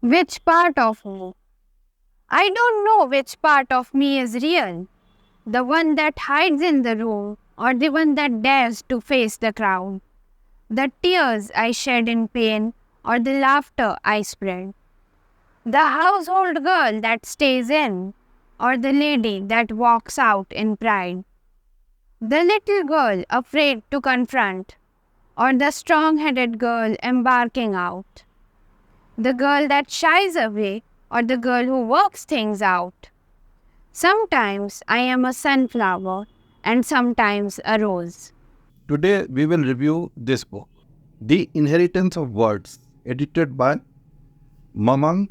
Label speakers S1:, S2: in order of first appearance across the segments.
S1: Which part of me? I don't know which part of me is real. The one that hides in the room or the one that dares to face the crowd. The tears I shed in pain or the laughter I spread. The household girl that stays in or the lady that walks out in pride. The little girl afraid to confront or the strong-headed girl embarking out. The girl that shies away or the girl who works things out. Sometimes I am a sunflower and sometimes a rose.
S2: Today we will review this book, The Inheritance of Words, edited by Mamang.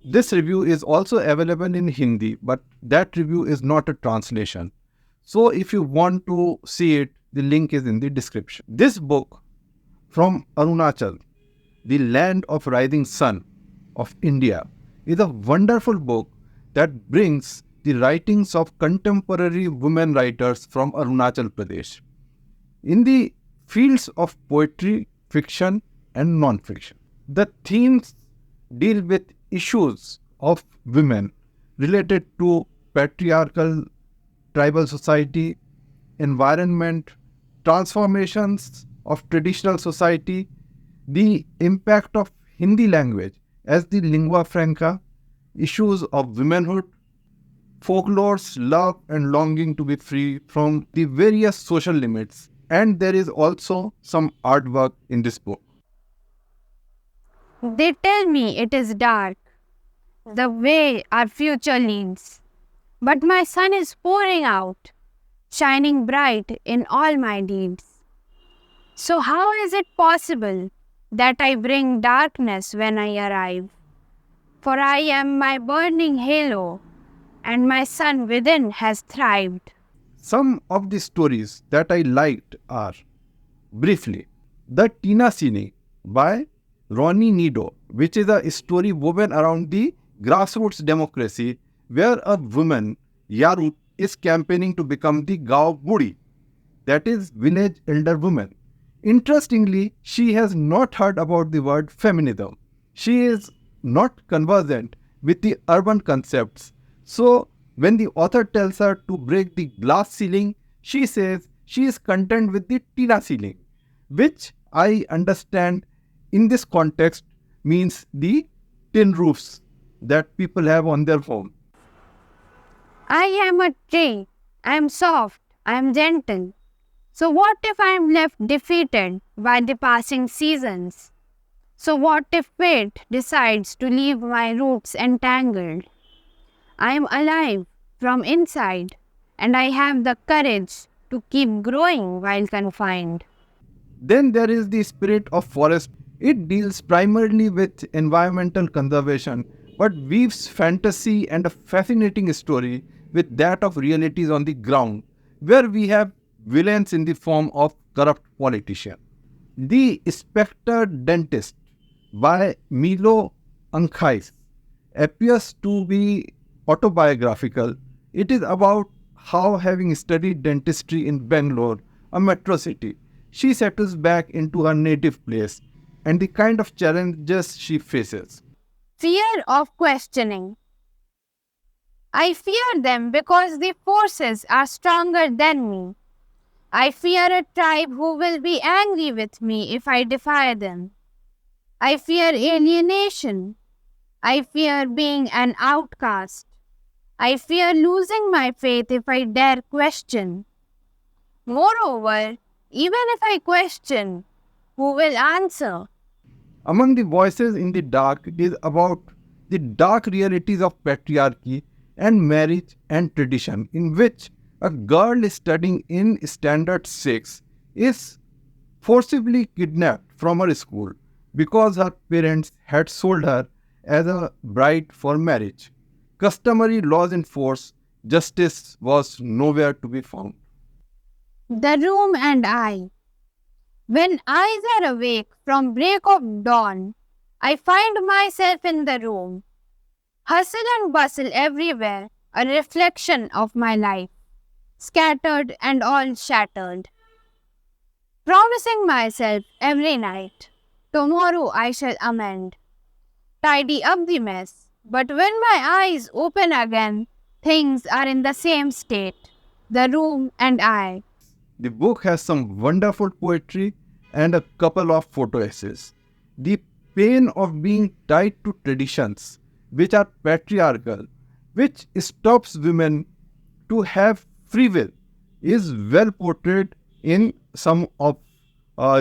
S2: This review is also available in Hindi, but that review is not a translation. So if you want to see it, the link is in the description. This book from Arunachal, the land of rising sun of India, is a wonderful book that brings the writings of contemporary women writers from Arunachal Pradesh in the fields of poetry, fiction, and non-fiction. The themes deal with issues of women related to patriarchal tribal society, environment, transformations of traditional society, the impact of Hindi language as the lingua franca, issues of womanhood, folklore's love and longing to be free from the various social limits. And there is also some artwork in this book.
S1: They tell me it is dark, the way our future leads. But my sun is pouring out, shining bright in all my deeds. So how is it possible that I bring darkness when I arrive? For I am my burning halo, and my sun within has thrived.
S2: Some of the stories that I liked are, briefly, The Tina Cine by Ronnie Nido, which is a story woven around the grassroots democracy where a woman, Yarut, is campaigning to become the Gaon Budi, that is, village elder woman. Interestingly, she has not heard about the word feminism. She is not conversant with the urban concepts. So, when the author tells her to break the glass ceiling, she says she is content with the Tina ceiling, which I understand in this context means the tin roofs that people have on their home.
S1: I am a tree. I am soft. I am gentle. So what if I am left defeated by the passing seasons? So what if fate decides to leave my roots entangled? I am alive from inside, and I have the courage to keep growing while confined.
S2: Then there is the spirit of forest. It deals primarily with environmental conservation, but weaves fantasy and a fascinating story with that of realities on the ground, where we have villains in the form of corrupt politicians. The Spectre Dentist by Milo Ankhais appears to be autobiographical. It is about how, having studied dentistry in Bangalore, a metro city, she settles back into her native place and the kind of challenges she faces.
S1: Fear of questioning. I fear them because the forces are stronger than me. I fear a tribe who will be angry with me if I defy them. I fear alienation. I fear being an outcast. I fear losing my faith if I dare question. Moreover, even if I question, who will answer?
S2: Among the voices in the dark is about the dark realities of patriarchy and marriage and tradition, in which a girl studying in Standard 6 is forcibly kidnapped from her school because her parents had sold her as a bride for marriage. Customary laws in force, justice was nowhere to be found.
S1: The room and I. When eyes are awake from break of dawn, I find myself in the room. Hustle and bustle everywhere, a reflection of my life, scattered and all shattered. Promising myself every night, tomorrow I shall amend. tidy up the mess. But when my eyes open again, things are in the same state. The room and I.
S2: The book has some wonderful poetry and a couple of photo essays. The pain of being tied to traditions which are patriarchal, which stops women to have free will, is well portrayed in some of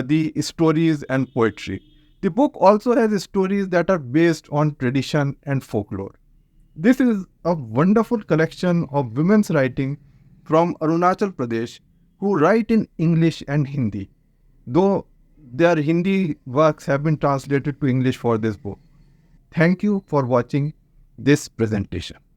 S2: the stories and poetry. The book also has stories that are based on tradition and folklore. This is a wonderful collection of women's writing from Arunachal Pradesh who write in English and Hindi, though their Hindi works have been translated to English for this book. Thank you for watching this presentation.